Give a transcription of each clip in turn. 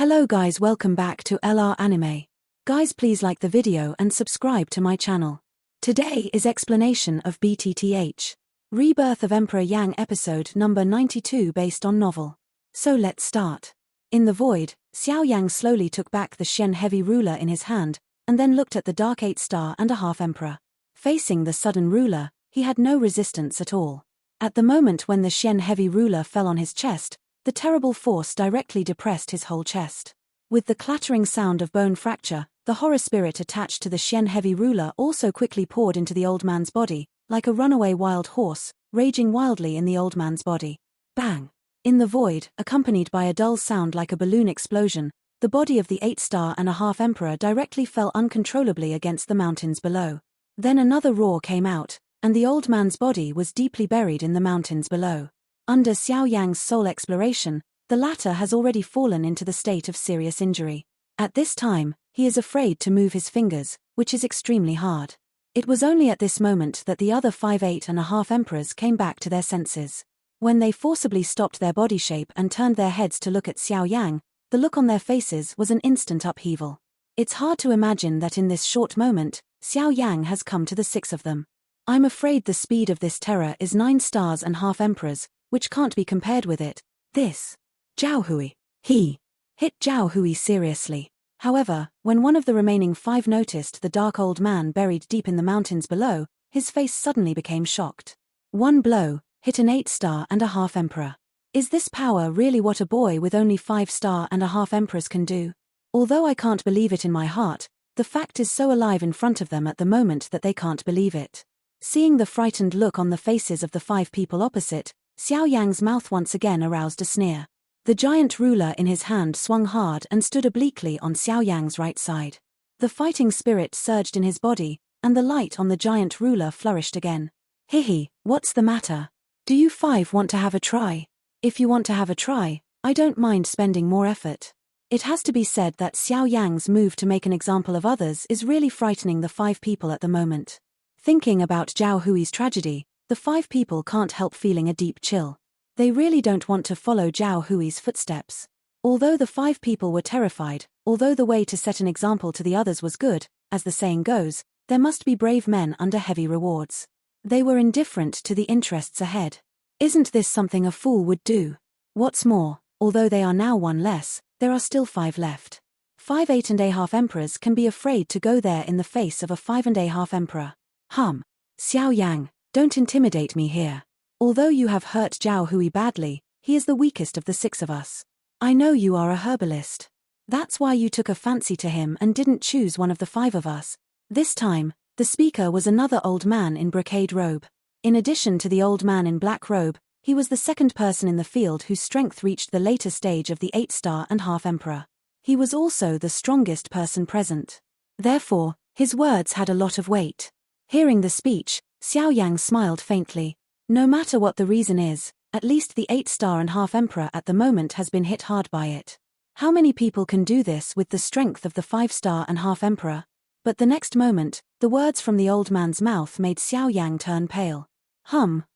Hello guys, welcome back to LR Anime. Guys, please like the video and subscribe to my channel. Today is explanation of BTTH Rebirth of Emperor Yang episode number 92 based on novel. So let's start. In the void, Xiao Yan slowly took back the Shen heavy ruler in his hand, and then looked at the dark 8-star and a half emperor. Facing the sudden ruler, he had no resistance at all. At the moment when the Shen heavy ruler fell on his chest, the terrible force directly depressed his whole chest. With the clattering sound of bone fracture, the horror spirit attached to the Shen heavy ruler also quickly poured into the old man's body, like a runaway wild horse, raging wildly in the old man's body. Bang! In the void, accompanied by a dull sound like a balloon explosion, the body of the 8-star and a half emperor directly fell uncontrollably against the mountains below. Then another roar came out, and the old man's body was deeply buried in the mountains below. Under Xiao Yan's soul exploration, the latter has already fallen into the state of serious injury. At this time, he is afraid to move his fingers, which is extremely hard. It was only at this moment that the other 5 and a half emperors came back to their senses. When they forcibly stopped their body shape and turned their heads to look at Xiao Yan, the look on their faces was an instant upheaval. It's hard to imagine that in this short moment, Xiao Yan has come to the 6 of them. I'm afraid the speed of this terror is 9 stars and half emperors, which can't be compared with it. This. Zhao Hui. He hit Zhao Hui seriously. However, when one of the remaining 5 noticed the dark old man buried deep in the mountains below, his face suddenly became shocked. One blow hit an 8-star and a half emperor. Is this power really what a boy with only 5-star and a half emperors can do? Although I can't believe it in my heart, the fact is so alive in front of them at the moment that they can't believe it. Seeing the frightened look on the faces of the 5 people opposite, Xiao Yan's mouth once again aroused a sneer. The giant ruler in his hand swung hard and stood obliquely on Xiao Yan's right side. The fighting spirit surged in his body, and the light on the giant ruler flourished again. Hihi, what's the matter? Do you 5 want to have a try? If you want to have a try, I don't mind spending more effort. It has to be said that Xiao Yan's move to make an example of others is really frightening the 5 people at the moment. Thinking about Zhao Hui's tragedy, the 5 people can't help feeling a deep chill. They really don't want to follow Zhao Hui's footsteps. Although the 5 people were terrified, although the way to set an example to the others was good, as the saying goes, there must be brave men under heavy rewards. They were indifferent to the interests ahead. Isn't this something a fool would do? What's more, although they are now 1 less, there are still 5 left. 5 8 and a half emperors can be afraid to go there in the face of a 5 and a half emperor. Xiao Yan, don't intimidate me here. Although you have hurt Zhao Hui badly, he is the weakest of the 6 of us. I know you are a herbalist. That's why you took a fancy to him and didn't choose one of the 5 of us. This time, the speaker was another old man in brocade robe. In addition to the old man in black robe, he was the 2nd person in the field whose strength reached the later stage of the 8-star and half emperor. He was also the strongest person present. Therefore, his words had a lot of weight. Hearing the speech, Xiao Yan smiled faintly. No matter what the reason is, at least the 8-star and half emperor at the moment has been hit hard by it. How many people can do this with the strength of the 5-star and half emperor? But the next moment, the words from the old man's mouth made Xiao Yan turn pale.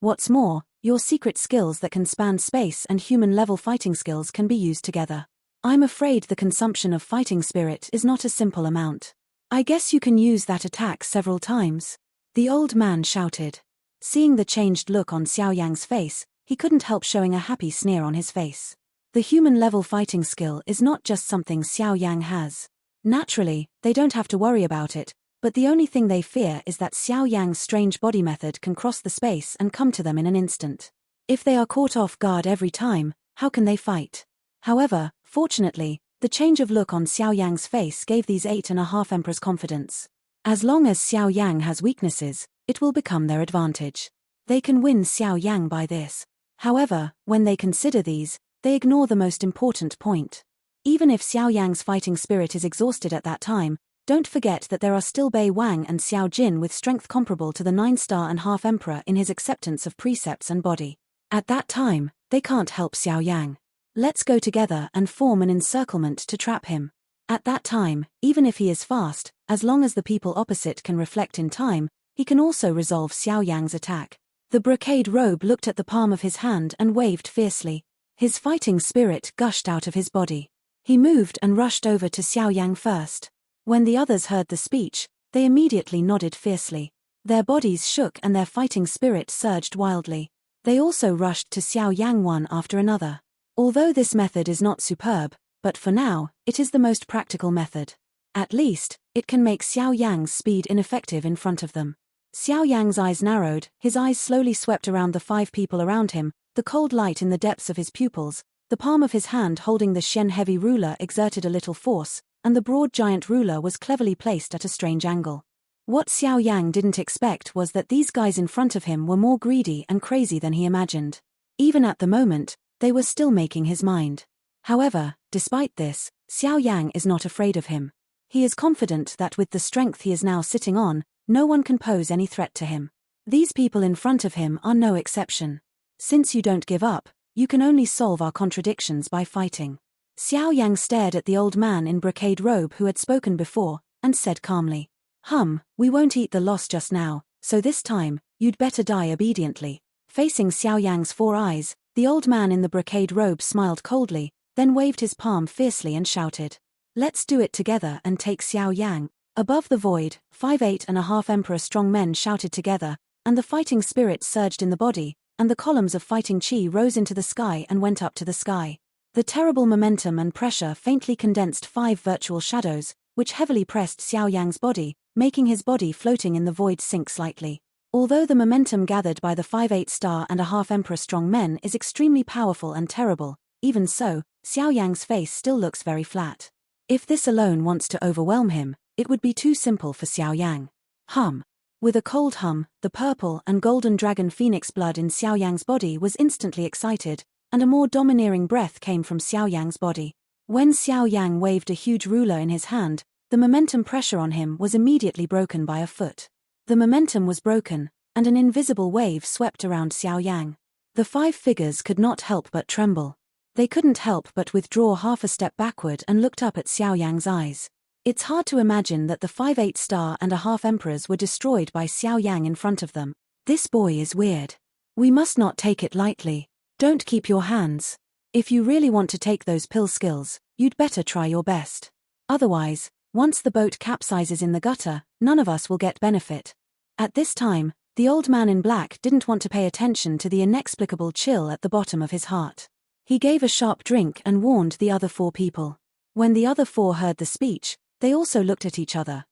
What's more, your secret skills that can span space and human-level fighting skills can be used together. I'm afraid the consumption of fighting spirit is not a simple amount. I guess you can use that attack several times. The old man shouted. Seeing the changed look on Xiao Yan's face, he couldn't help showing a happy sneer on his face. The human-level fighting skill is not just something Xiao Yan has. Naturally, they don't have to worry about it, but the only thing they fear is that Xiao Yan's strange body method can cross the space and come to them in an instant. If they are caught off guard every time, how can they fight? However, fortunately, the change of look on Xiao Yan's face gave these 8 and a half emperors confidence. As long as Xiao Yan has weaknesses, it will become their advantage. They can win Xiao Yan by this. However, when they consider these, they ignore the most important point. Even if Xiao Yan's fighting spirit is exhausted at that time, don't forget that there are still Bei Wang and Xiao Jin with strength comparable to the 9-star and half emperor in his acceptance of precepts and body. At that time, they can't help Xiao Yan. Let's go together and form an encirclement to trap him. At that time, even if he is fast, as long as the people opposite can reflect in time, he can also resolve Xiao Yan's attack. The brocade robe looked at the palm of his hand and waved fiercely. His fighting spirit gushed out of his body. He moved and rushed over to Xiao Yang first. When the others heard the speech, they immediately nodded fiercely. Their bodies shook and their fighting spirit surged wildly. They also rushed to Xiao Yang one after another. Although this method is not superb, but for now, it is the most practical method. At least, it can make Xiao Yang's speed ineffective in front of them. Xiao Yang's eyes narrowed, his eyes slowly swept around the 5 people around him, the cold light in the depths of his pupils, the palm of his hand holding the Shen heavy ruler exerted a little force, and the broad giant ruler was cleverly placed at a strange angle. What Xiao Yang didn't expect was that these guys in front of him were more greedy and crazy than he imagined. Even at the moment, they were still making his mind. However, despite this, Xiao Yang is not afraid of him. He is confident that with the strength he is now sitting on, no one can pose any threat to him. These people in front of him are no exception. Since you don't give up, you can only solve our contradictions by fighting. Xiao Yang stared at the old man in brocade robe who had spoken before, and said calmly, We won't eat the loss just now, so this time, you'd better die obediently. Facing Xiao Yang's 4 eyes, the old man in the brocade robe smiled coldly, then waved his palm fiercely and shouted, Let's do it together and take Xiao Yang. Above the void, 5.5 Emperor strong men shouted together, and the fighting spirit surged in the body, and the columns of fighting chi rose into the sky and went up to the sky. The terrible momentum and pressure faintly condensed 5 virtual shadows, which heavily pressed Xiao Yang's body, making his body floating in the void sink slightly. Although the momentum gathered by the 5.5 Emperor strong men is extremely powerful and terrible, even so, Xiao Yang's face still looks very flat. If this alone wants to overwhelm him, it would be too simple for Xiao Yang. With a cold hum, the purple and golden dragon phoenix blood in Xiao Yang's body was instantly excited, and a more domineering breath came from Xiao Yang's body. When Xiao Yang waved a huge ruler in his hand, the momentum pressure on him was immediately broken by a foot. The momentum was broken, and an invisible wave swept around Xiao Yang. The 5 figures could not help but tremble. They couldn't help but withdraw half a step backward and looked up at Xiao Yang's eyes. It's hard to imagine that the 5.5 emperors were destroyed by Xiao Yang in front of them. This boy is weird. We must not take it lightly. Don't keep your hands. If you really want to take those pill skills, you'd better try your best. Otherwise, once the boat capsizes in the gutter, none of us will get benefit. At this time, the old man in black didn't want to pay attention to the inexplicable chill at the bottom of his heart. He gave a sharp drink and warned the other 4 people. When the other 4 heard the speech, they also looked at each other,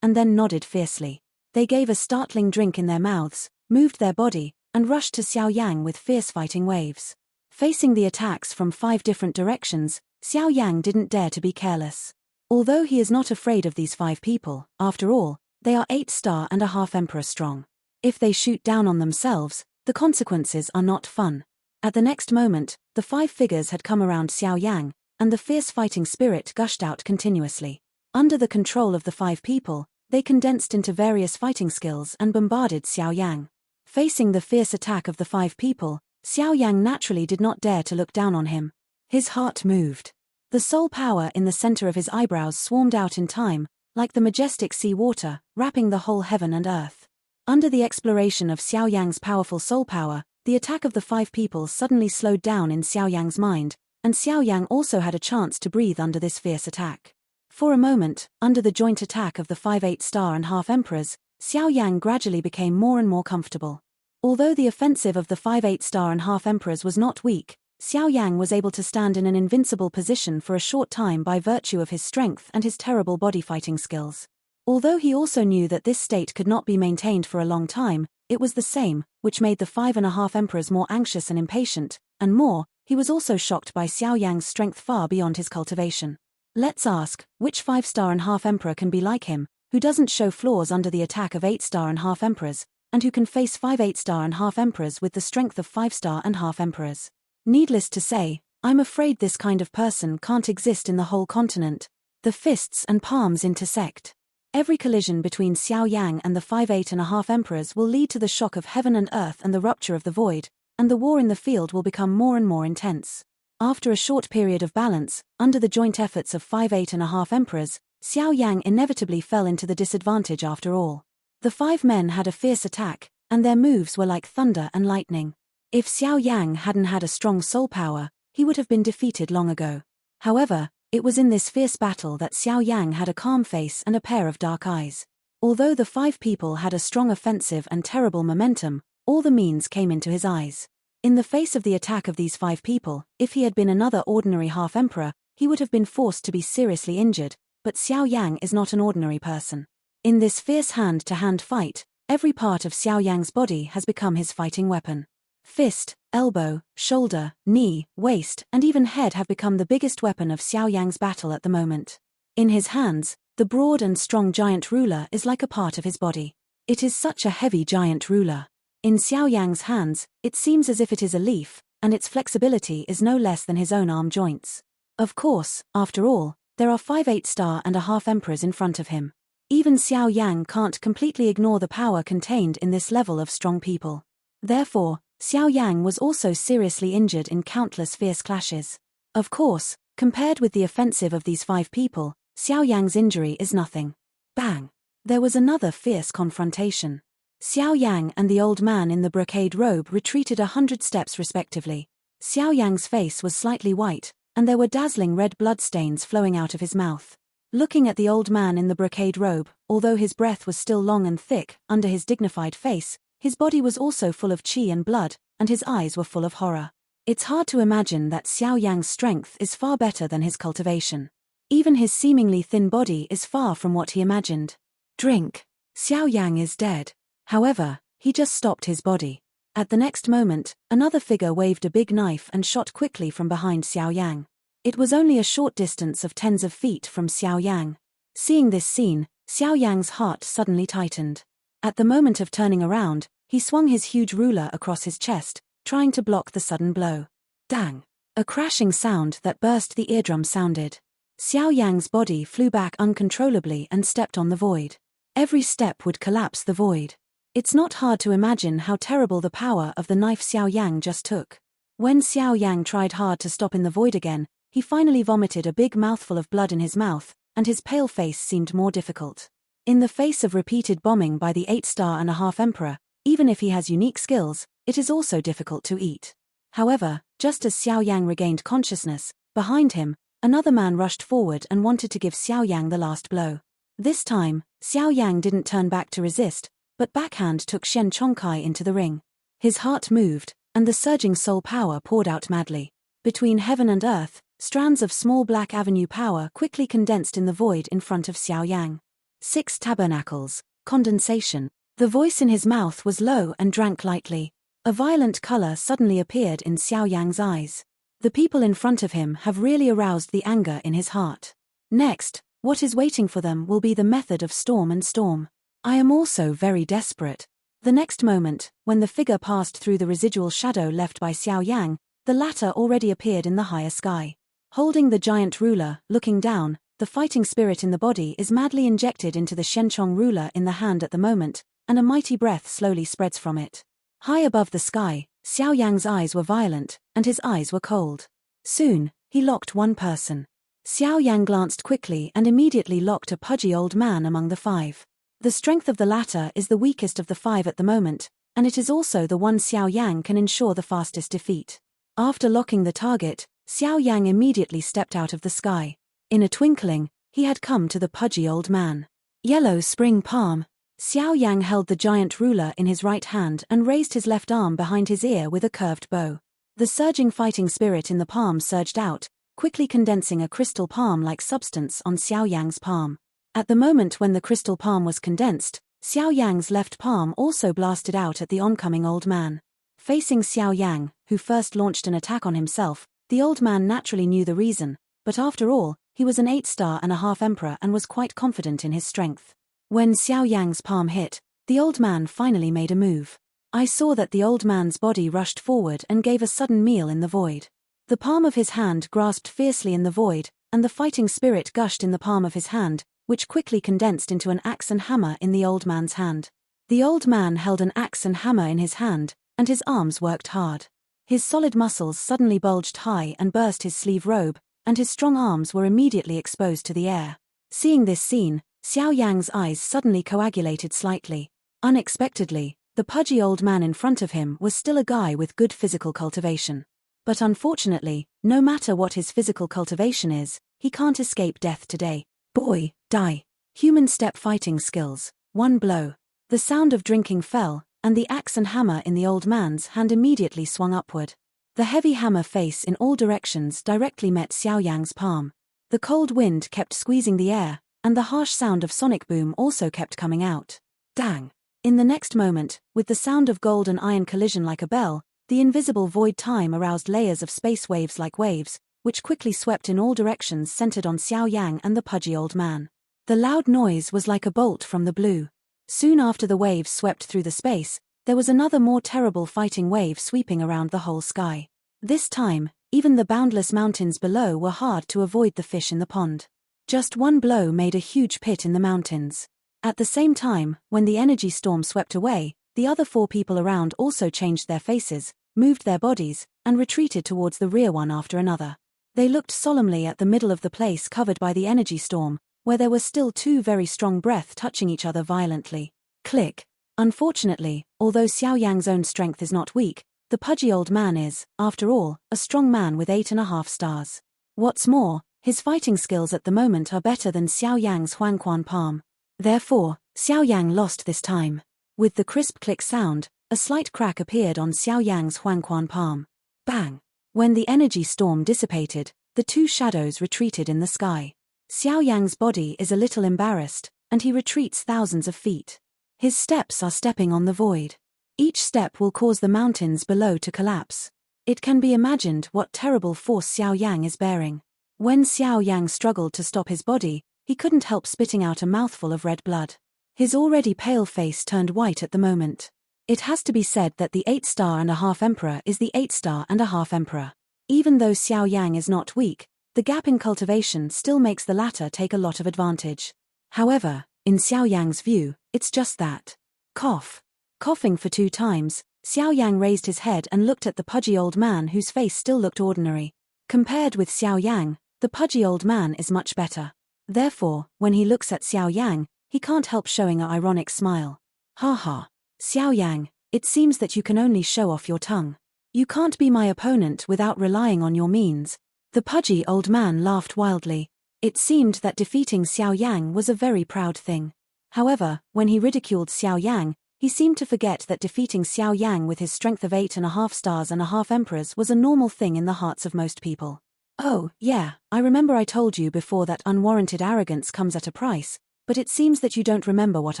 and then nodded fiercely. They gave a startling drink in their mouths, moved their body, and rushed to Xiao Yang with fierce fighting waves. Facing the attacks from 5 different directions, Xiao Yang didn't dare to be careless. Although he is not afraid of these 5 people, after all, they are 8.5 Emperor strong. If they shoot down on themselves, the consequences are not fun. At the next moment, the 5 figures had come around Xiao Yang, and the fierce fighting spirit gushed out continuously. Under the control of the 5 people, they condensed into various fighting skills and bombarded Xiao Yang. Facing the fierce attack of the 5 people, Xiao Yang naturally did not dare to look down on him. His heart moved. The soul power in the center of his eyebrows swarmed out in time, like the majestic sea water, wrapping the whole heaven and earth. Under the exploration of Xiao Yang's powerful soul power, the attack of the 5 people suddenly slowed down in Xiao Yang's mind, and Xiao Yang also had a chance to breathe under this fierce attack. For a moment, under the joint attack of the 5.5 emperors, Xiao Yang gradually became more and more comfortable. Although the offensive of the 5.5 emperors was not weak, Xiao Yang was able to stand in an invincible position for a short time by virtue of his strength and his terrible body fighting skills. Although he also knew that this state could not be maintained for a long time, it was the same, which made the 5.5 emperors more anxious and impatient, and more, he was also shocked by Xiao Yang's strength far beyond his cultivation. Let's ask, which 5.5 emperor can be like him, who doesn't show flaws under the attack of 8.5 emperors, and who can face 5.5 emperors with the strength of 5.5 emperors? Needless to say, I'm afraid this kind of person can't exist in the whole continent. The fists and palms intersect. Every collision between Xiao Yang and the 5.5 emperors will lead to the shock of heaven and earth and the rupture of the void, and the war in the field will become more and more intense. After a short period of balance, under the joint efforts of 5.5 emperors, Xiao Yang inevitably fell into the disadvantage after all. The 5 men had a fierce attack, and their moves were like thunder and lightning. If Xiao Yang hadn't had a strong soul power, he would have been defeated long ago. However, it was in this fierce battle that Xiao Yan had a calm face and a pair of dark eyes. Although the 5 people had a strong offensive and terrible momentum, all the means came into his eyes. In the face of the attack of these 5 people, if he had been another ordinary half-emperor, he would have been forced to be seriously injured, but Xiao Yang is not an ordinary person. In this fierce hand-to-hand fight, every part of Xiao Yang's body has become his fighting weapon. Fist, elbow, shoulder, knee, waist, and even head have become the biggest weapon of Xiao Yang's battle at the moment. In his hands, the broad and strong giant ruler is like a part of his body. It is such a heavy giant ruler. In Xiao Yang's hands, it seems as if it is a leaf, and its flexibility is no less than his own arm joints. Of course, after all, there are 5 8-star and a half emperors in front of him. Even Xiao Yang can't completely ignore the power contained in this level of strong people. Therefore, Xiao Yang was also seriously injured in countless fierce clashes. Of course, compared with the offensive of these 5 people, Xiao Yang's injury is nothing. Bang! There was another fierce confrontation. Xiao Yang and the old man in the brocade robe retreated 100 steps respectively. Xiao Yang's face was slightly white, and there were dazzling red bloodstains flowing out of his mouth. Looking at the old man in the brocade robe, although his breath was still long and thick, under his dignified face, his body was also full of qi and blood, and his eyes were full of horror. It's hard to imagine that Xiao Yang's strength is far better than his cultivation. Even his seemingly thin body is far from what he imagined. Drink. Xiao Yang is dead. However, he just stopped his body. At the next moment, another figure waved a big knife and shot quickly from behind Xiao Yang. It was only a short distance of tens of feet from Xiao Yang. Seeing this scene, Xiao Yang's heart suddenly tightened. At the moment of turning around, he swung his huge ruler across his chest, trying to block the sudden blow. Dang! A crashing sound that burst the eardrum sounded. Xiao Yang's body flew back uncontrollably and stepped on the void. Every step would collapse the void. It's not hard to imagine how terrible the power of the knife Xiao Yang just took. When Xiao Yang tried hard to stop in the void again, he finally vomited a big mouthful of blood in his mouth, and his pale face seemed more difficult. In the face of repeated bombing by the 8-star and a half emperor, even if he has unique skills, it is also difficult to eat. However, just as Xiao Yang regained consciousness, behind him, another man rushed forward and wanted to give Xiao Yang the last blow. This time, Xiao Yang didn't turn back to resist, but backhand took Shen Chongkai into the ring. His heart moved, and the surging soul power poured out madly. Between heaven and earth, strands of small black avenue power quickly condensed in the void in front of Xiao Yang. 6 tabernacles, condensation. The voice in his mouth was low and drank lightly. A violent color suddenly appeared in Xiao Yang's eyes. The people in front of him have really aroused the anger in his heart. Next, what is waiting for them will be the method of storm and storm. I am also very desperate. The next moment, when the figure passed through the residual shadow left by Xiao Yang, the latter already appeared in the higher sky. Holding the giant ruler, looking down, the fighting spirit in the body is madly injected into the Shenchong ruler in the hand at the moment, and a mighty breath slowly spreads from it. High above the sky, Xiao Yang's eyes were violent, and his eyes were cold. Soon, he locked one person. Xiao Yang glanced quickly and immediately locked a pudgy old man among the 5. The strength of the latter is the weakest of the 5 at the moment, and it is also the one Xiao Yang can ensure the fastest defeat. After locking the target, Xiao Yang immediately stepped out of the sky. In a twinkling, he had come to the pudgy old man. Yellow spring palm. Xiao Yang held the giant ruler in his right hand and raised his left arm behind his ear with a curved bow. The surging fighting spirit in the palm surged out, quickly condensing a crystal palm-like substance on Xiao Yang's palm. At the moment when the crystal palm was condensed, Xiao Yang's left palm also blasted out at the oncoming old man. Facing Xiao Yang, who first launched an attack on himself, the old man naturally knew the reason, but after all, he was an 8-star and a half emperor and was quite confident in his strength. When Xiao Yang's palm hit, the old man finally made a move. I saw that the old man's body rushed forward and gave a sudden meal in the void. The palm of his hand grasped fiercely in the void, and the fighting spirit gushed in the palm of his hand, which quickly condensed into an axe and hammer in the old man's hand. The old man held an axe and hammer in his hand, and his arms worked hard. His solid muscles suddenly bulged high and burst his sleeve robe, and his strong arms were immediately exposed to the air. Seeing this scene, Xiao Yang's eyes suddenly coagulated slightly. Unexpectedly, the pudgy old man in front of him was still a guy with good physical cultivation. But unfortunately, no matter what his physical cultivation is, he can't escape death today. Boy, die. Human step fighting skills. 1 blow. The sound of drinking fell, and the axe and hammer in the old man's hand immediately swung upward. The heavy hammer face in all directions directly met Xiao Yang's palm. The cold wind kept squeezing the air, and the harsh sound of sonic boom also kept coming out. Dang! In the next moment, with the sound of gold and iron collision like a bell, the invisible void time aroused layers of space waves like waves, which quickly swept in all directions centered on Xiao Yang and the pudgy old man. The loud noise was like a bolt from the blue. Soon after the waves swept through the space, there was another more terrible fighting wave sweeping around the whole sky. This time, even the boundless mountains below were hard to avoid the fish in the pond. Just one blow made a huge pit in the mountains. At the same time, when the energy storm swept away, the other 4 people around also changed their faces, moved their bodies, and retreated towards the rear one after another. They looked solemnly at the middle of the place covered by the energy storm, where there were still 2 very strong breath touching each other violently. Click. Unfortunately, although Xiao Yang's own strength is not weak, the pudgy old man is, after all, a strong man with 8.5 stars. What's more, his fighting skills at the moment are better than Xiao Yang's Huangquan palm. Therefore, Xiao Yang lost this time. With the crisp click sound, a slight crack appeared on Xiao Yang's Huangquan palm. Bang! When the energy storm dissipated, the 2 shadows retreated in the sky. Xiao Yang's body is a little embarrassed, and he retreats thousands of feet. His steps are stepping on the void. Each step will cause the mountains below to collapse. It can be imagined what terrible force Xiao Yang is bearing. When Xiao Yang struggled to stop his body, he couldn't help spitting out a mouthful of red blood. His already pale face turned white at the moment. It has to be said that the 8-star-and-a-half Emperor is the 8-star-and-a-half Emperor. Even though Xiao Yang is not weak, the gap in cultivation still makes the latter take a lot of advantage. However, in Xiao Yang's view, it's just that. Cough. Coughing for 2 times, Xiao Yang raised his head and looked at the pudgy old man whose face still looked ordinary. Compared with Xiao Yang, the pudgy old man is much better. Therefore, when he looks at Xiao Yang, he can't help showing an ironic smile. Ha ha. Xiao Yang, it seems that you can only show off your tongue. You can't be my opponent without relying on your means. The pudgy old man laughed wildly. It seemed that defeating Xiao Yang was a very proud thing. However, when he ridiculed Xiao Yang, he seemed to forget that defeating Xiao Yang with his strength of 8.5 stars and a half emperors was a normal thing in the hearts of most people. Oh, yeah, I remember I told you before that unwarranted arrogance comes at a price, but it seems that you don't remember what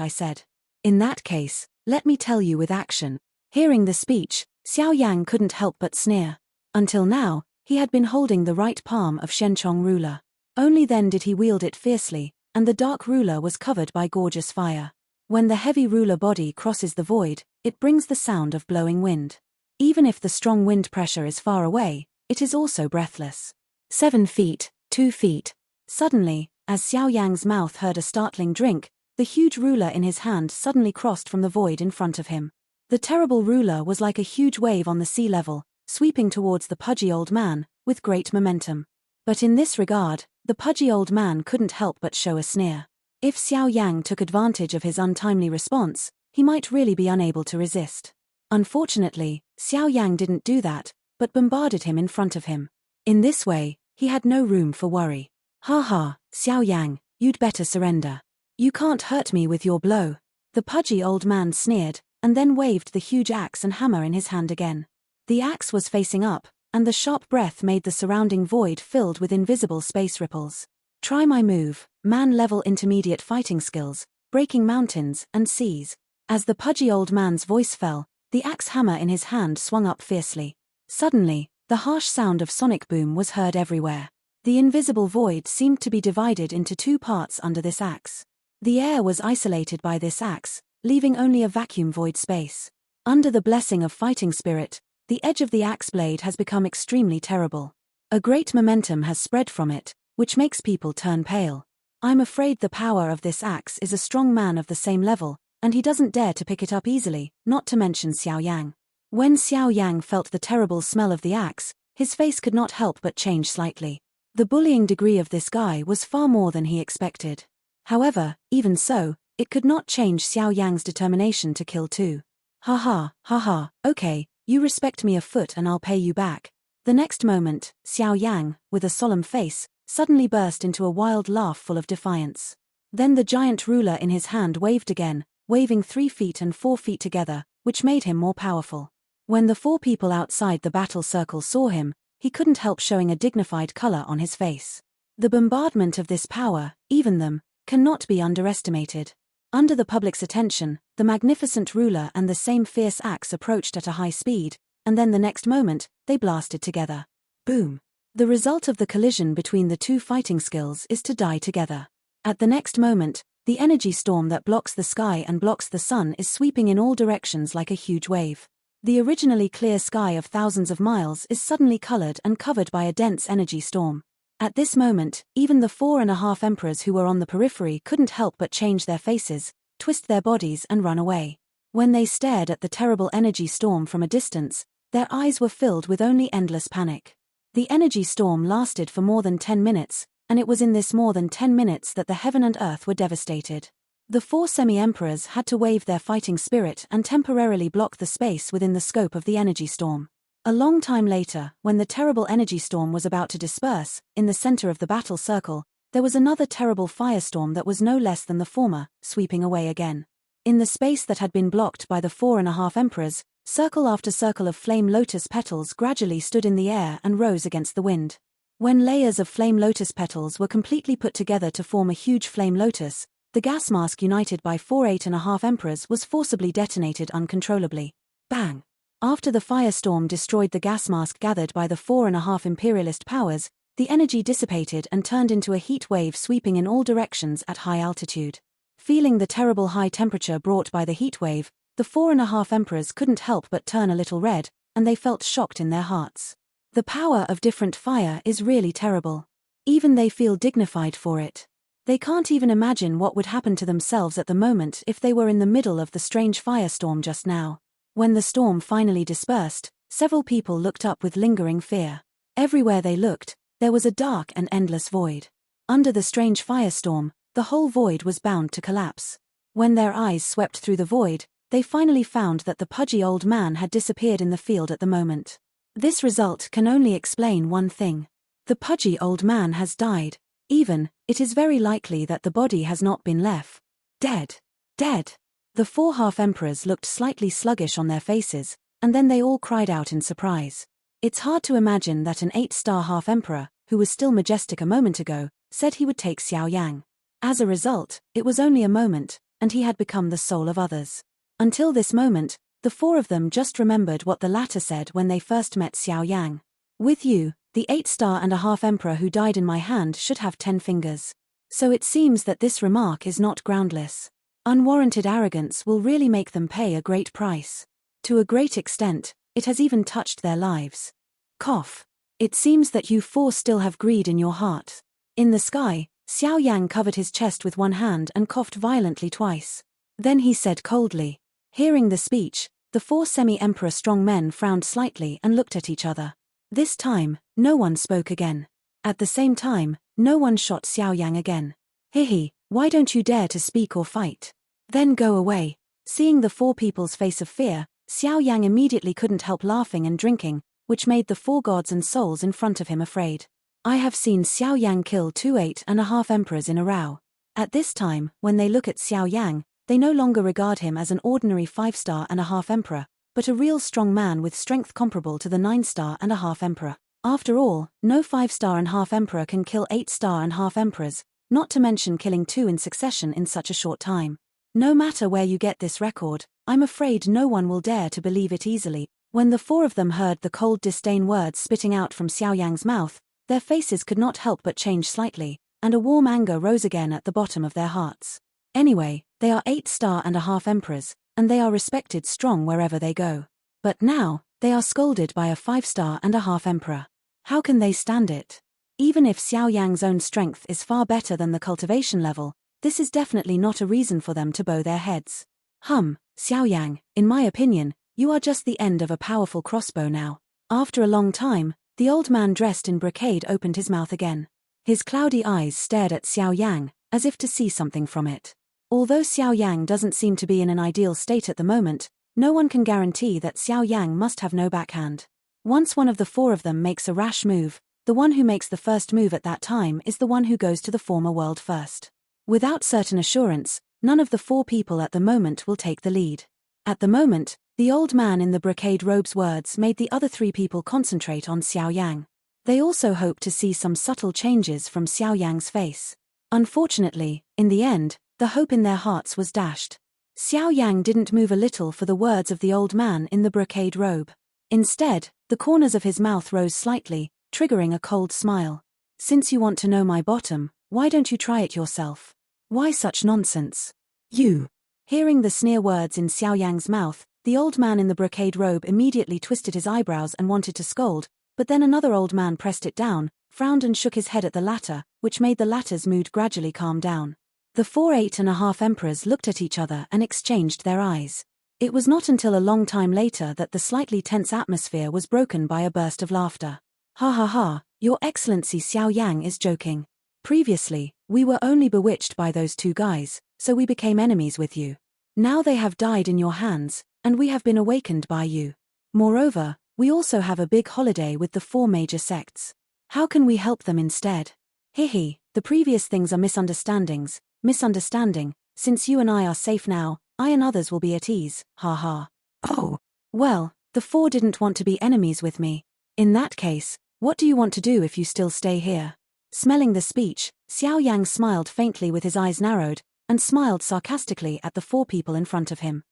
I said. In that case, let me tell you with action. Hearing the speech, Xiao Yang couldn't help but sneer. Until now, he had been holding the right palm of Shenchong ruler. Only then did he wield it fiercely, and the dark ruler was covered by gorgeous fire. When the heavy ruler body crosses the void, it brings the sound of blowing wind. Even if the strong wind pressure is far away, it is also breathless. 7 feet, 2 feet. Suddenly, as Xiao Yang's mouth heard a startling drink, the huge ruler in his hand suddenly crossed from the void in front of him. The terrible ruler was like a huge wave on the sea level, sweeping towards the pudgy old man, with great momentum. But in this regard, the pudgy old man couldn't help but show a sneer. If Xiao Yang took advantage of his untimely response, he might really be unable to resist. Unfortunately, Xiao Yang didn't do that, but bombarded him in front of him. In this way, he had no room for worry. Ha ha, Xiao Yang, you'd better surrender. You can't hurt me with your blow. The pudgy old man sneered, and then waved the huge axe and hammer in his hand again. The axe was facing up, and the sharp breath made the surrounding void filled with invisible space ripples. Try my move, man-level intermediate fighting skills, breaking mountains and seas. As the pudgy old man's voice fell, the axe hammer in his hand swung up fiercely. Suddenly, the harsh sound of sonic boom was heard everywhere. The invisible void seemed to be divided into 2 parts under this axe. The air was isolated by this axe, leaving only a vacuum void space. Under the blessing of fighting spirit, the edge of the axe blade has become extremely terrible. A great momentum has spread from it, which makes people turn pale. I'm afraid the power of this axe is a strong man of the same level, and he doesn't dare to pick it up easily, not to mention Xiao Yang. When Xiao Yang felt the terrible smell of the axe, his face could not help but change slightly. The bullying degree of this guy was far more than he expected. However, even so, it could not change Xiao Yang's determination to kill too. Ha ha, okay, you respect me a foot and I'll pay you back. The next moment, Xiao Yang, with a solemn face, suddenly burst into a wild laugh full of defiance. Then the giant ruler in his hand waved again, waving 3 feet and 4 feet together, which made him more powerful. When the 4 people outside the battle circle saw him, he couldn't help showing a dignified color on his face. The bombardment of this power, even them, cannot be underestimated. Under the public's attention, the magnificent ruler and the same fierce axe approached at a high speed, and then the next moment, they blasted together. Boom! The result of the collision between the 2 fighting skills is to die together. At the next moment, the energy storm that blocks the sky and blocks the sun is sweeping in all directions like a huge wave. The originally clear sky of thousands of miles is suddenly colored and covered by a dense energy storm. At this moment, even the 4.5 emperors who were on the periphery couldn't help but change their faces, twist their bodies and run away. When they stared at the terrible energy storm from a distance, their eyes were filled with only endless panic. The energy storm lasted for more than 10 minutes, and it was in this more than 10 minutes that the heaven and earth were devastated. The 4 semi-emperors had to wave their fighting spirit and temporarily block the space within the scope of the energy storm. A long time later, when the terrible energy storm was about to disperse, in the center of the battle circle, there was another terrible firestorm that was no less than the former, sweeping away again. In the space that had been blocked by the 4.5 emperors, circle after circle of flame lotus petals gradually stood in the air and rose against the wind. When layers of flame lotus petals were completely put together to form a huge flame lotus, the gas mask united by 8.5 emperors was forcibly detonated uncontrollably. Bang! After the firestorm destroyed the gas mask gathered by the 4.5 imperialist powers, the energy dissipated and turned into a heat wave sweeping in all directions at high altitude. Feeling the terrible high temperature brought by the heat wave, the 4.5 emperors couldn't help but turn a little red, and they felt shocked in their hearts. The power of different fire is really terrible. Even they feel dignified for it. They can't even imagine what would happen to themselves at the moment if they were in the middle of the strange firestorm just now. When the storm finally dispersed, several people looked up with lingering fear. Everywhere they looked, there was a dark and endless void. Under the strange firestorm, the whole void was bound to collapse. When their eyes swept through the void, they finally found that the pudgy old man had disappeared in the field at the moment. This result can only explain one thing. The pudgy old man has died. Even, it is very likely that the body has not been left. Dead. Dead. The 4 half-emperors looked slightly sluggish on their faces, and then they all cried out in surprise. It's hard to imagine that an 8-star half-emperor, who was still majestic a moment ago, said he would take Xiao Yang. As a result, it was only a moment, and he had become the soul of others. Until this moment, the 4 of them just remembered what the latter said when they first met Xiao Yang. With you, the 8-star-and-a-half emperor who died in my hand should have 10 fingers. So it seems that this remark is not groundless. Unwarranted arrogance will really make them pay a great price. To a great extent, it has even touched their lives. Cough. It seems that you 4 still have greed in your heart. In the sky, Xiao Yang covered his chest with one hand and coughed violently twice. Then he said coldly. Hearing the speech, the 4 semi-emperor strong men frowned slightly and looked at each other. This time, no one spoke again. At the same time, no one shot Xiao Yang again. Hihi, why don't you dare to speak or fight? Then go away. Seeing the 4 people's face of fear, Xiao Yang immediately couldn't help laughing and drinking, which made the 4 gods and souls in front of him afraid. I have seen Xiao Yang kill 2 8.5 emperors in a row. At this time, when they look at Xiao Yang, they no longer regard him as an ordinary 5-star-and-a-half emperor, but a real strong man with strength comparable to the 9-star-and-a-half emperor. After all, no 5-star-and-a-half emperor can kill 8-star-and-a-half emperors, not to mention killing 2 in succession in such a short time. No matter where you get this record, I'm afraid no one will dare to believe it easily. When the 4 of them heard the cold disdain words spitting out from Xiao Yang's mouth, their faces could not help but change slightly, and a warm anger rose again at the bottom of their hearts. Anyway, they are 8-star-and-a-half emperors, and they are respected strong wherever they go. But now, they are scolded by a 5-star-and-a-half emperor. How can they stand it? Even if Xiao Yang's own strength is far better than the cultivation level, this is definitely not a reason for them to bow their heads. Xiao Yang, in my opinion, you are just the end of a powerful crossbow now. After a long time, the old man dressed in brocade opened his mouth again. His cloudy eyes stared at Xiao Yang, as if to see something from it. Although Xiao Yang doesn't seem to be in an ideal state at the moment, no one can guarantee that Xiao Yang must have no backhand. Once one of the four of them makes a rash move, the one who makes the first move at that time is the one who goes to the former world first. Without certain assurance, none of the four people at the moment will take the lead. At the moment, the old man in the brocade robe's words made the other three people concentrate on Xiao Yang. They also hoped to see some subtle changes from Xiao Yang's face. Unfortunately, in the end, the hope in their hearts was dashed. Xiao Yang didn't move a little for the words of the old man in the brocade robe. Instead, the corners of his mouth rose slightly, triggering a cold smile. Since you want to know my bottom, why don't you try it yourself? Why such nonsense? You. Hearing the sneer words in Xiao Yang's mouth, the old man in the brocade robe immediately twisted his eyebrows and wanted to scold, but then another old man pressed it down, frowned and shook his head at the latter, which made the latter's mood gradually calm down. The 4.5 emperors looked at each other and exchanged their eyes. It was not until a long time later that the slightly tense atmosphere was broken by a burst of laughter. Ha ha ha, Your Excellency Xiao Yang is joking. Previously, we were only bewitched by those two guys, so we became enemies with you. Now they have died in your hands, and we have been awakened by you. Moreover, we also have a big holiday with the four major sects. How can we help them instead? Hihi, the previous things are misunderstandings. Misunderstanding, since you and I are safe now, I and others will be at ease, ha ha. Oh. Well, the four didn't want to be enemies with me. In that case, what do you want to do if you still stay here? Smelling the speech, Xiao Yang smiled faintly with his eyes narrowed, and smiled sarcastically at the four people in front of him.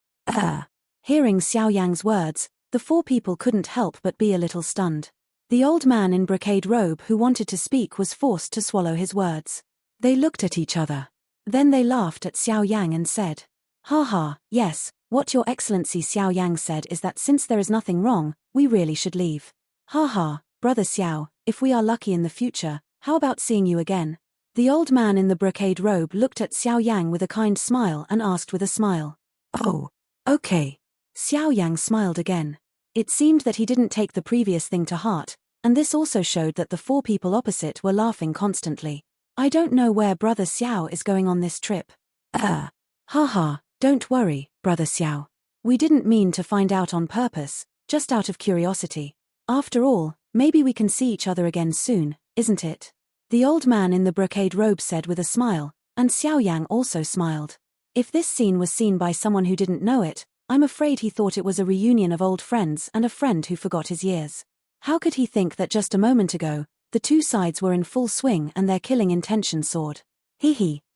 Hearing Xiao Yang's words, the four people couldn't help but be a little stunned. The old man in brocade robe who wanted to speak was forced to swallow his words. They looked at each other. Then they laughed at Xiao Yang and said, "Ha ha, yes, what Your Excellency Xiao Yang said is that since there is nothing wrong, we really should leave. Ha ha, Brother Xiao, if we are lucky in the future, how about seeing you again?" The old man in the brocade robe looked at Xiao Yang with a kind smile and asked with a smile. "Oh, okay." Xiao Yang smiled again. It seemed that he didn't take the previous thing to heart, and this also showed that the four people opposite were laughing constantly. "I don't know where Brother Xiao is going on this trip." Ha ha, don't worry, Brother Xiao. We didn't mean to find out on purpose, just out of curiosity. After all, maybe we can see each other again soon, isn't it? The old man in the brocade robe said with a smile, and Xiao Yang also smiled. If this scene was seen by someone who didn't know it, I'm afraid he thought it was a reunion of old friends and a friend who forgot his years. How could he think that just a moment ago, the two sides were in full swing and their killing intention soared?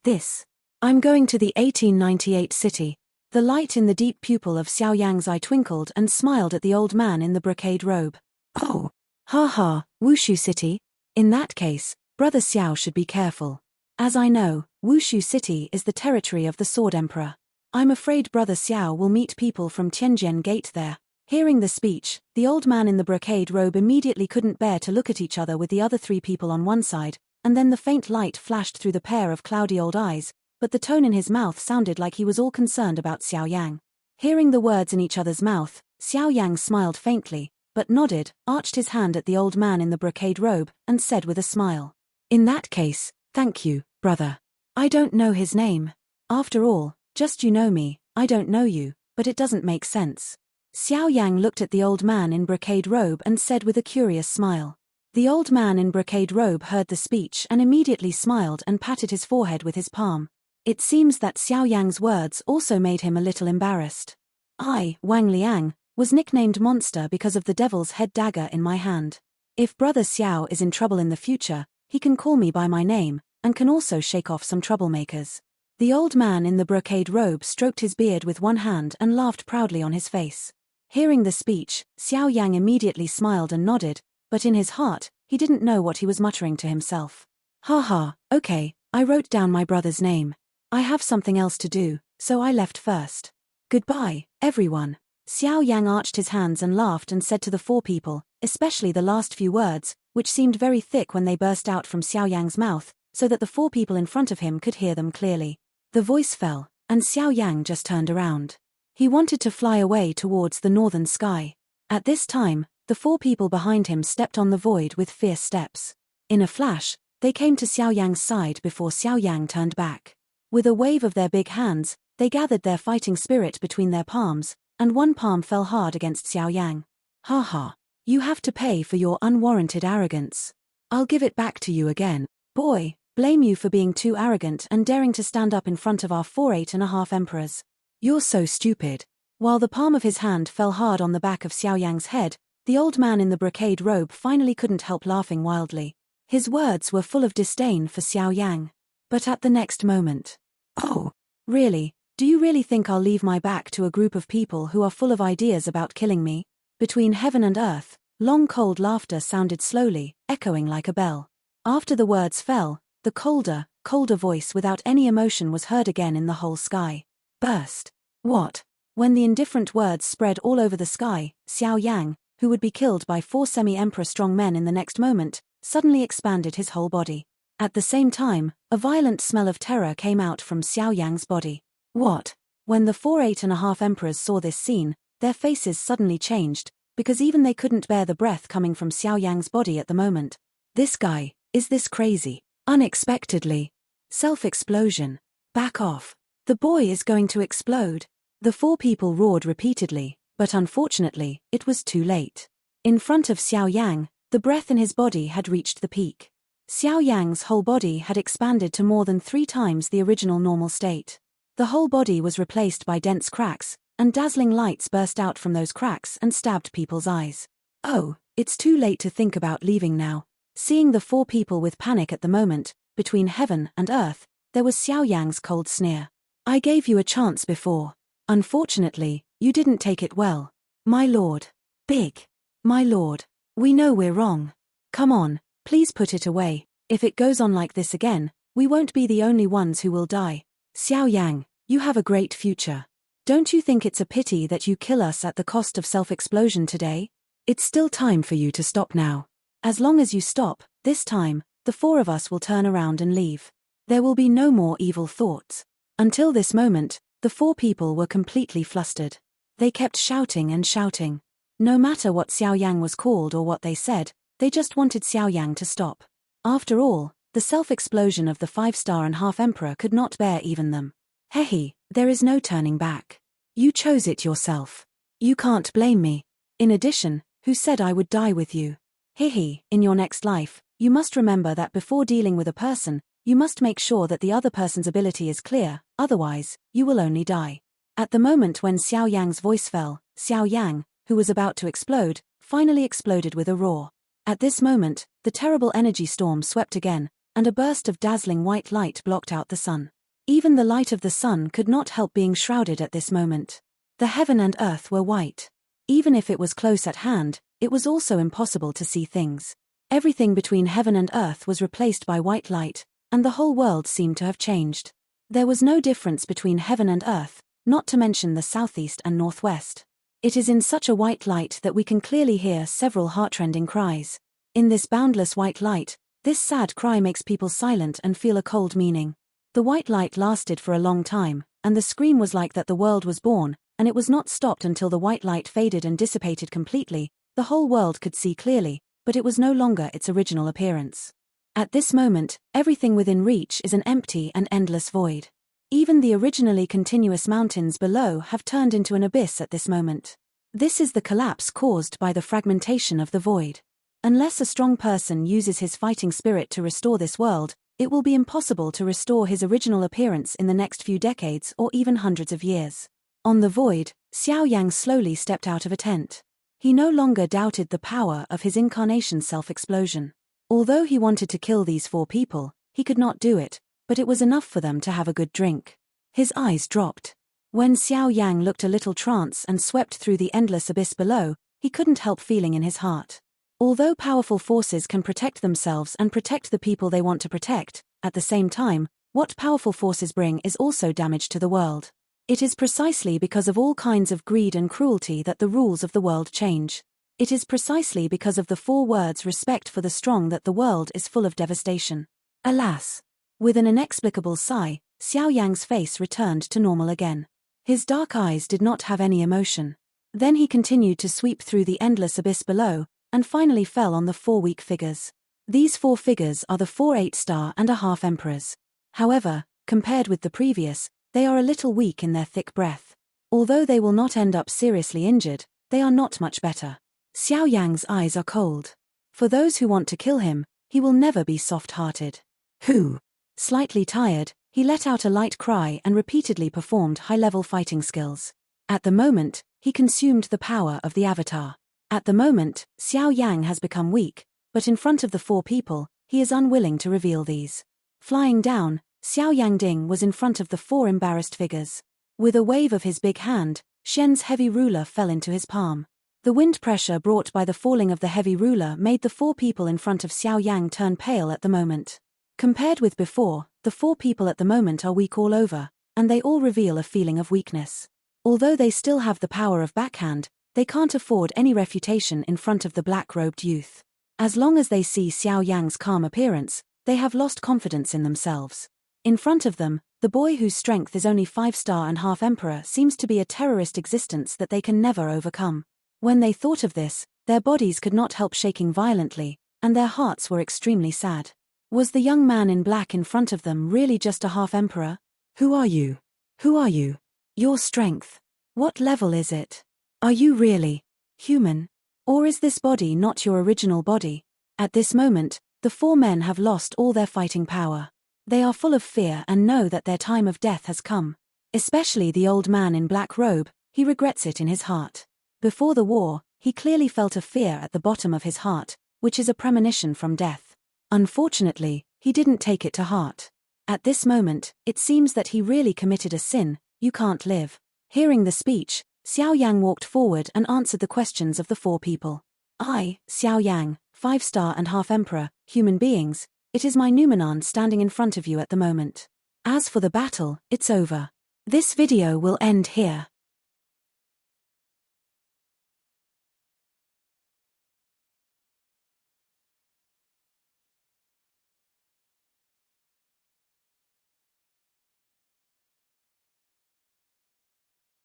This. I'm going to the 1898 city. The light in the deep pupil of Xiao Yang's eye twinkled and smiled at the old man in the brocade robe. Oh. Ha ha, Wushu City? In that case, Brother Xiao should be careful. As I know, Wushu City is the territory of the Sword Emperor. I'm afraid Brother Xiao will meet people from Tianjian Gate there. Hearing the speech, the old man in the brocade robe immediately couldn't bear to look at each other with the other three people on one side, and then the faint light flashed through the pair of cloudy old eyes, but the tone in his mouth sounded like he was all concerned about Xiao Yang. Hearing the words in each other's mouth, Xiao Yang smiled faintly, but nodded, arched his hand at the old man in the brocade robe, and said with a smile, "In that case, thank you, brother. I don't know his name. After all, just you know me, I don't know you, but it doesn't make sense." Xiao Yang looked at the old man in brocade robe and said with a curious smile. The old man in brocade robe heard the speech and immediately smiled and patted his forehead with his palm. It seems that Xiao Yang's words also made him a little embarrassed. "I, Wang Liang, was nicknamed Monster because of the devil's head dagger in my hand. If Brother Xiao is in trouble in the future, he can call me by my name, and can also shake off some troublemakers." The old man in the brocade robe stroked his beard with one hand and laughed proudly on his face. Hearing the speech, Xiao Yang immediately smiled and nodded, but in his heart, he didn't know what he was muttering to himself. "Ha ha, okay, I wrote down my brother's name. I have something else to do, so I left first. Goodbye, everyone." Xiao Yang arched his hands and laughed and said to the four people, especially the last few words, which seemed very thick when they burst out from Xiao Yang's mouth, so that the four people in front of him could hear them clearly. The voice fell, and Xiao Yang just turned around. He wanted to fly away towards the northern sky. At this time, the four people behind him stepped on the void with fierce steps. In a flash, they came to Xiao Yang's side before Xiao Yang turned back. With a wave of their big hands, they gathered their fighting spirit between their palms, and one palm fell hard against Xiao Yang. "Ha ha. You have to pay for your unwarranted arrogance. I'll give it back to you again. Boy, blame you for being too arrogant and daring to stand up in front of our 4.5 emperors. You're so stupid. While the palm of his hand fell hard on the back of Xiao Yang's head, the old man in the brocade robe finally couldn't help laughing wildly. His words were full of disdain for Xiao Yang. But at the next moment, "Oh, really? Do you really think I'll leave my back to a group of people who are full of ideas about killing me?" Between heaven and earth, long cold laughter sounded slowly, echoing like a bell. After the words fell, the colder voice without any emotion was heard again in the whole sky. Burst. What? When the indifferent words spread all over the sky, Xiao Yang, who would be killed by 4 semi-emperor strong men in the next moment, suddenly expanded his whole body. At the same time, a violent smell of terror came out from Xiao Yang's body. What? When the 4.5 emperors saw this scene, their faces suddenly changed, because even they couldn't bear the breath coming from Xiao Yang's body at the moment. This guy, is this crazy? Unexpectedly. Self-explosion. Back off. The boy is going to explode. The 4 people roared repeatedly, but unfortunately, it was too late. In front of Xiao Yang, the breath in his body had reached the peak. Xiao Yang's whole body had expanded to more than 3 times the original normal state. The whole body was replaced by dense cracks, and dazzling lights burst out from those cracks and stabbed people's eyes. Oh, it's too late to think about leaving now. Seeing the 4 people with panic at the moment, between heaven and earth, there was Xiao Yang's cold sneer. I gave you a chance before. Unfortunately, you didn't take it well. My lord. Big. My lord. We know we're wrong. Come on, please put it away. If it goes on like this again, we won't be the only ones who will die. Xiao Yang, you have a great future. Don't you think it's a pity that you kill us at the cost of self-explosion today? It's still time for you to stop now. As long as you stop, this time, the 4 of us will turn around and leave. There will be no more evil thoughts. Until this moment, the 4 people were completely flustered. They kept shouting and shouting. No matter what Xiao Yang was called or what they said, they just wanted Xiao Yang to stop. After all, the self-explosion of the 5.5 emperor could not bear even them. Hehe, there is no turning back. You chose it yourself. You can't blame me. In addition, who said I would die with you? Hehe, in your next life, you must remember that before dealing with a person, you must make sure that the other person's ability is clear, otherwise, you will only die. At the moment when Xiao Yang's voice fell, Xiao Yang, who was about to explode, finally exploded with a roar. At this moment, the terrible energy storm swept again, and a burst of dazzling white light blocked out the sun. Even the light of the sun could not help being shrouded at this moment. The heaven and earth were white. Even if it was close at hand, it was also impossible to see things. Everything between heaven and earth was replaced by white light, and the whole world seemed to have changed. There was no difference between heaven and earth, not to mention the southeast and northwest. It is in such a white light that we can clearly hear several heartrending cries. In this boundless white light, this sad cry makes people silent and feel a cold meaning. The white light lasted for a long time, and the scream was like that the world was born, and it was not stopped until the white light faded and dissipated completely. The whole world could see clearly, but it was no longer its original appearance. At this moment, everything within reach is an empty and endless void. Even the originally continuous mountains below have turned into an abyss at this moment. This is the collapse caused by the fragmentation of the void. Unless a strong person uses his fighting spirit to restore this world, it will be impossible to restore his original appearance in the next few decades or even hundreds of years. On the void, Xiao Yang slowly stepped out of a tent. He no longer doubted the power of his incarnation self-explosion. Although he wanted to kill these 4 people, he could not do it, but it was enough for them to have a good drink. His eyes dropped. When Xiao Yang looked a little trance and swept through the endless abyss below, he couldn't help feeling in his heart. Although powerful forces can protect themselves and protect the people they want to protect, at the same time, what powerful forces bring is also damage to the world. It is precisely because of all kinds of greed and cruelty that the rules of the world change. It is precisely because of the 4 words respect for the strong that the world is full of devastation. Alas! With an inexplicable sigh, Xiao Yang's face returned to normal again. His dark eyes did not have any emotion. Then he continued to sweep through the endless abyss below, and finally fell on the 4 weak figures. These 4 figures are the 4 8.5 emperors. However, compared with the previous, they are a little weak in their thick breath. Although they will not end up seriously injured, they are not much better. Xiao Yang's eyes are cold. For those who want to kill him, he will never be soft-hearted. Who? Slightly tired, he let out a light cry and repeatedly performed high-level fighting skills. At the moment, he consumed the power of the avatar. At the moment, Xiao Yang has become weak, but in front of the 4 people, he is unwilling to reveal these. Flying down, Xiao Yangding was in front of the 4 embarrassed figures. With a wave of his big hand, Shen's heavy ruler fell into his palm. The wind pressure brought by the falling of the heavy ruler made the 4 people in front of Xiao Yang turn pale at the moment. Compared with before, the 4 people at the moment are weak all over, and they all reveal a feeling of weakness. Although they still have the power of backhand, they can't afford any refutation in front of the black-robed youth. As long as they see Xiao Yang's calm appearance, they have lost confidence in themselves. In front of them, the boy whose strength is only 5-star and half emperor seems to be a terrorist existence that they can never overcome. When they thought of this, their bodies could not help shaking violently, and their hearts were extremely sad. Was the young man in black in front of them really just a half-emperor? Who are you? Who are you? Your strength. What level is it? Are you really human? Or is this body not your original body? At this moment, the 4 men have lost all their fighting power. They are full of fear and know that their time of death has come. Especially the old man in black robe, he regrets it in his heart. Before the war, he clearly felt a fear at the bottom of his heart, which is a premonition from death. Unfortunately, he didn't take it to heart. At this moment, it seems that he really committed a sin. You can't live. Hearing the speech, Xiao Yang walked forward and answered the questions of the 4 people. I, Xiao Yang, 5-star and half emperor, human beings, it is my Numenon standing in front of you at the moment. As for the battle, it's over. This video will end here.